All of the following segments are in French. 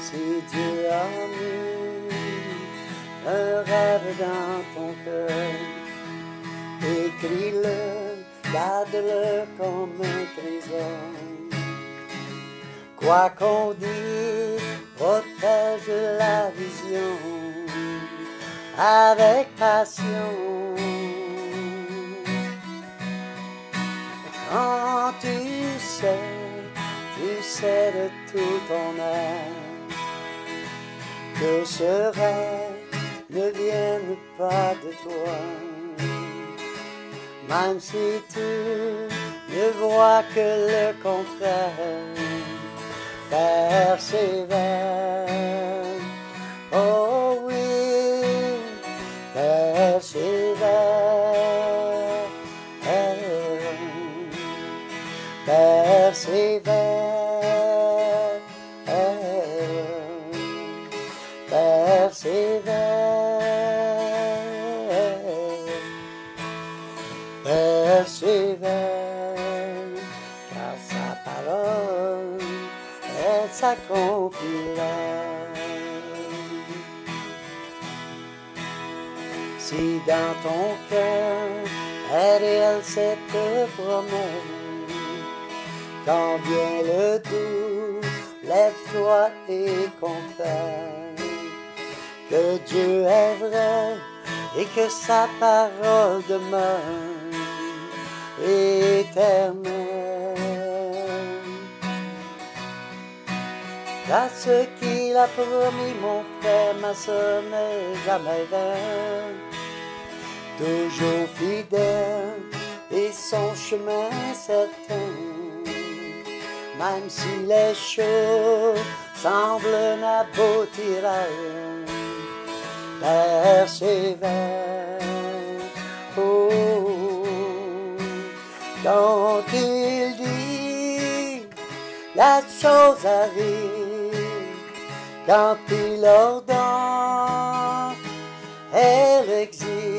Si Dieu a mis un rêve dans ton cœur, écris-le, garde-le comme un trésor. Quoi qu'on dise, protège la vision avec passion. Quand tu sais de tout ton âme que ce rêve ne vienne pas de toi. Même si tu ne vois que le contraire, persévère. Oh oui, persévère. Persévère. Persévère. Persévère. Car sa parole, elle s'accomplira. Si dans ton cœur est réelle cette promesse, quand vient le doute, lève-toi et confesse que Dieu est vrai et que sa parole demeure éternelle. Car ce qu'il a promis, mon frère, ma soeur, n'est jamais vain. Toujours fidèle et son chemin certain. Même si les choses semblent n'aboutir à rien, persévère. Oh, quand il dit, la chose arrive. Quand il ordonne, elle existe.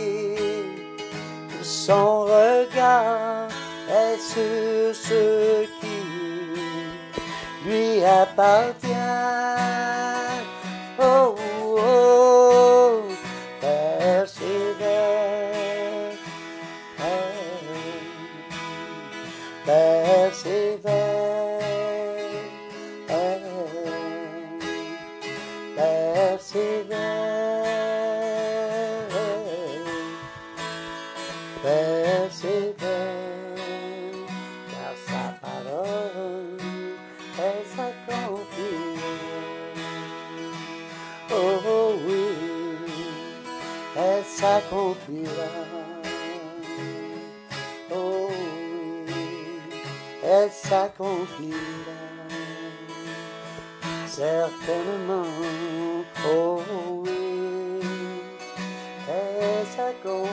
Son regard est sur ceux qui lui appartient. Oh, oh, persévère. Persévère. Persévère. Persévère. Car sa parole, elle s'accomplira. Oh oui, elle s'accomplira. Oh oui, elle s'accomplira. Certainement, oh oui, elle s'accomplira.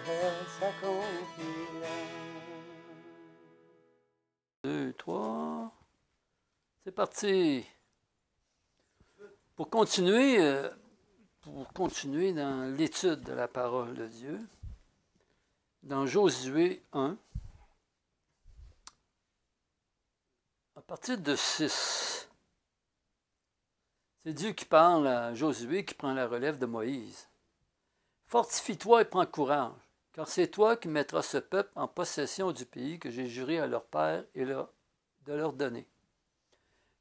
Elle s'accomplira. 2, 3. C'est parti. Pour continuer dans l'étude de la parole de Dieu, dans Josué 1, à partir de 6, c'est Dieu qui parle à Josué, qui prend la relève de Moïse. Fortifie-toi et prends courage, car c'est toi qui mettras ce peuple en possession du pays que j'ai juré à leur père et de leur donner.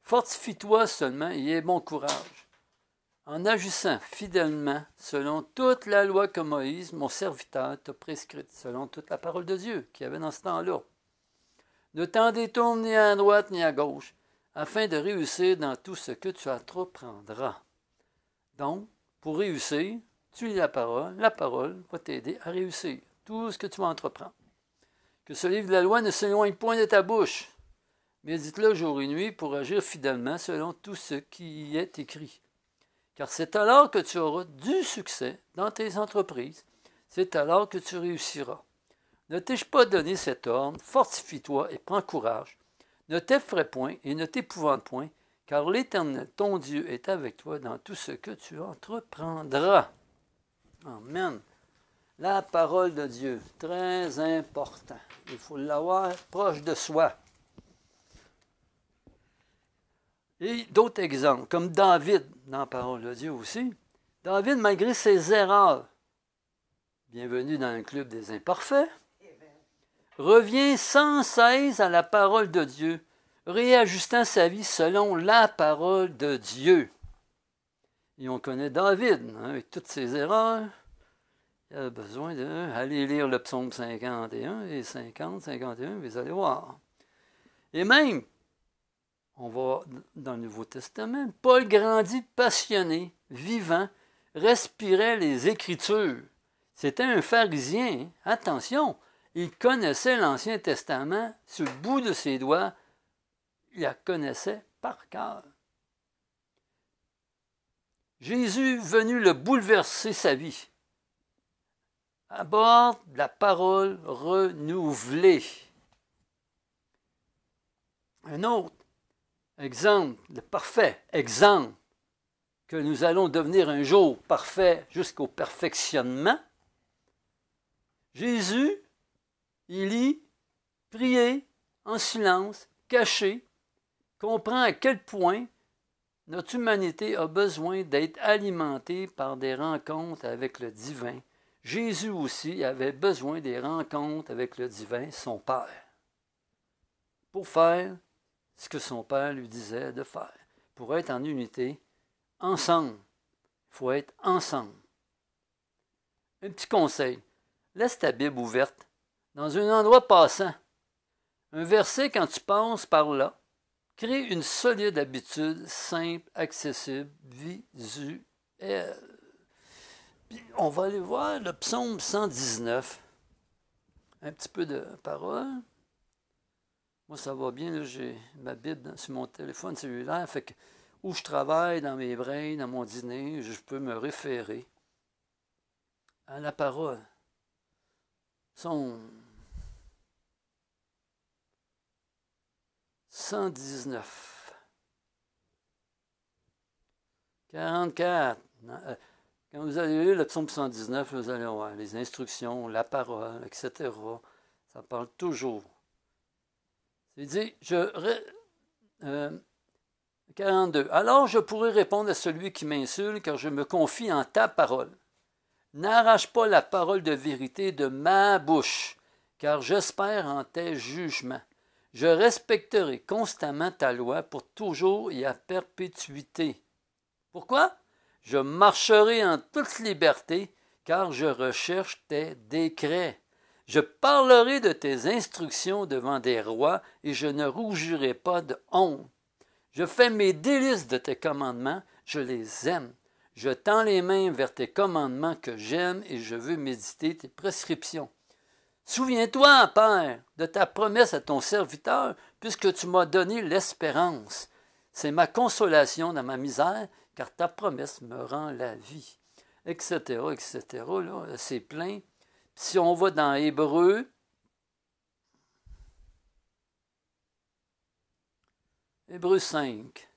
Fortifie-toi seulement et aie bon courage, en agissant fidèlement selon toute la loi que Moïse, mon serviteur, t'a prescrite, selon toute la parole de Dieu qu'il y avait dans ce temps-là. Ne t'en détourne ni à droite ni à gauche, afin de réussir dans tout ce que tu entreprendras. Donc, pour réussir, tu lis la parole va t'aider à réussir tout ce que tu vas entreprendre. Que ce livre de la loi ne s'éloigne point de ta bouche. Médite-le jour et nuit pour agir fidèlement selon tout ce qui y est écrit. Car c'est alors que tu auras du succès dans tes entreprises, c'est alors que tu réussiras. Ne t'ai-je pas donné cet ordre, fortifie-toi et prends courage. Ne t'effraie point et ne t'épouvante point, car l'Éternel, ton Dieu, est avec toi dans tout ce que tu entreprendras. Amen. La parole de Dieu, très important. Il faut l'avoir proche de soi. Et d'autres exemples, comme David, dans la parole de Dieu aussi. David, malgré ses erreurs, bienvenue dans le club des imparfaits, revient sans cesse à la parole de Dieu, réajustant sa vie selon la parole de Dieu. Et on connaît David, avec toutes ses erreurs. Il a besoin d'aller lire le psaume 51 et 50, 51, vous allez voir. Et même, on va dans le Nouveau Testament, Paul grandit passionné, vivant, respirait les Écritures. C'était un pharisien, hein? Attention, il connaissait l'Ancien Testament sur le bout de ses doigts, il la connaissait par cœur. Jésus venu le bouleverser sa vie, aborde la parole renouvelée. Un autre exemple, le parfait exemple, que nous allons devenir un jour parfait jusqu'au perfectionnement. Jésus, il lit, prier en silence, caché, comprend à quel point notre humanité a besoin d'être alimentée par des rencontres avec le divin. Jésus aussi avait besoin des rencontres avec le divin, son Père, pour faire ce que son Père lui disait de faire. Pour être en unité, ensemble. Il faut être ensemble. Un petit conseil. Laisse ta Bible ouverte dans un endroit passant. Un verset quand tu passes par là. Crée une solide habitude simple, accessible, visuelle. Puis on va aller voir le psaume 119. Un petit peu de parole. Moi, ça va bien, là, j'ai ma Bible sur mon téléphone cellulaire, fait que où je travaille, dans mes breaks, dans mon dîner, je peux me référer à la parole. Psaume 119. 44. Quand vous allez lire le psaume 119, vous allez voir les instructions, la parole, etc. Ça parle toujours. C'est dit, 42. Alors je pourrai répondre à celui qui m'insulte, car je me confie en ta parole. N'arrache pas la parole de vérité de ma bouche, car j'espère en tes jugements. Je respecterai constamment ta loi pour toujours et à perpétuité. Pourquoi? Je marcherai en toute liberté, car je recherche tes décrets. Je parlerai de tes instructions devant des rois, et je ne rougirai pas de honte. Je fais mes délices de tes commandements, je les aime. Je tends les mains vers tes commandements que j'aime, et je veux méditer tes prescriptions. Souviens-toi, Père, de ta promesse à ton serviteur, puisque tu m'as donné l'espérance. C'est ma consolation dans ma misère, car ta promesse me rend la vie. Etc., etc. Là, c'est plein. Si on va dans Hébreux, Hébreux 5,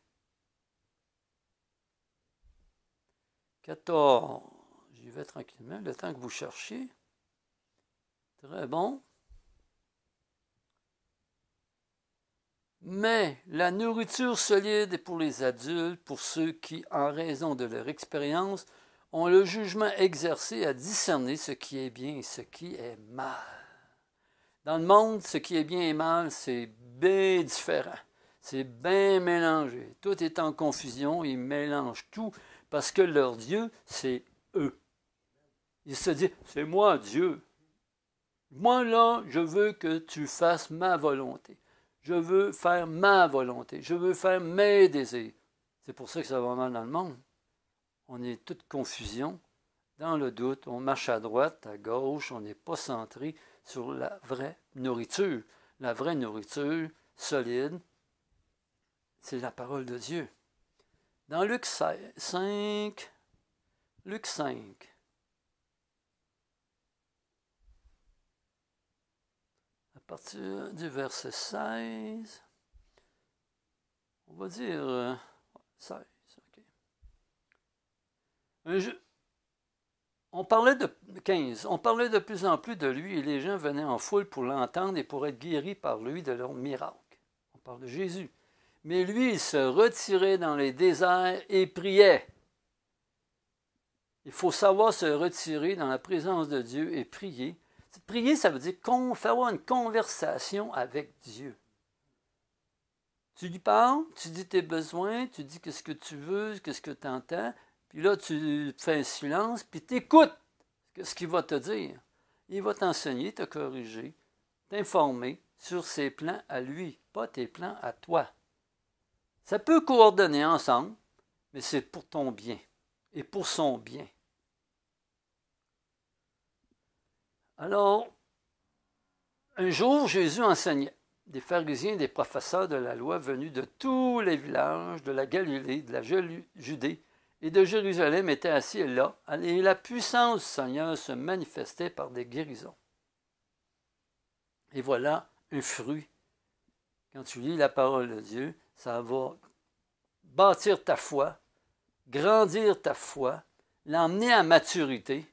14, j'y vais tranquillement, le temps que vous cherchiez. Très bon. Mais la nourriture solide est pour les adultes, pour ceux qui, en raison de leur expérience, ont le jugement exercé à discerner ce qui est bien et ce qui est mal. Dans le monde, ce qui est bien et mal, c'est bien différent. C'est bien mélangé. Tout est en confusion, ils mélangent tout parce que leur Dieu, c'est eux. Ils se disent, c'est moi Dieu. Moi là, je veux que tu fasses ma volonté. Je veux faire ma volonté. Je veux faire mes désirs. C'est pour ça que ça va mal dans le monde. On est toute confusion, dans le doute, on marche à droite, à gauche, on n'est pas centré sur la vraie nourriture. La vraie nourriture solide, c'est la parole de Dieu. Dans Luc 5, à partir du verset 16, on va dire 16. On parlait 15. On parlait de plus en plus de lui et les gens venaient en foule pour l'entendre et pour être guéris par lui de leurs miracles. On parle de Jésus. Mais lui, il se retirait dans les déserts et priait. Il faut savoir se retirer dans la présence de Dieu et prier. Prier, ça veut dire faire avoir une conversation avec Dieu. Tu lui parles, tu dis tes besoins, tu dis qu'est-ce que tu veux, qu'est-ce que tu entends, puis là, tu fais un silence, puis tu écoutes ce qu'il va te dire. Il va t'enseigner, te corriger, t'informer sur ses plans à lui, pas tes plans à toi. Ça peut coordonner ensemble, mais c'est pour ton bien et pour son bien. Alors, un jour, Jésus enseignait. Des pharisiens et des professeurs de la loi venus de tous les villages de la Galilée, de la Judée et de Jérusalem étaient assis là, et la puissance du Seigneur se manifestait par des guérisons. Et voilà un fruit. Quand tu lis la parole de Dieu, ça va bâtir ta foi, grandir ta foi, l'emmener à maturité,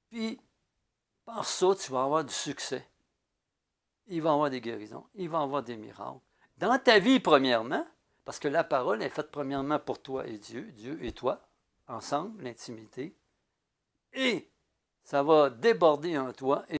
puis par ça, tu vas avoir du succès. Il va y avoir des guérisons, il va y avoir des miracles. Dans ta vie, premièrement, parce que la parole est faite premièrement pour toi et Dieu, Dieu et toi, ensemble, l'intimité, et ça va déborder en toi.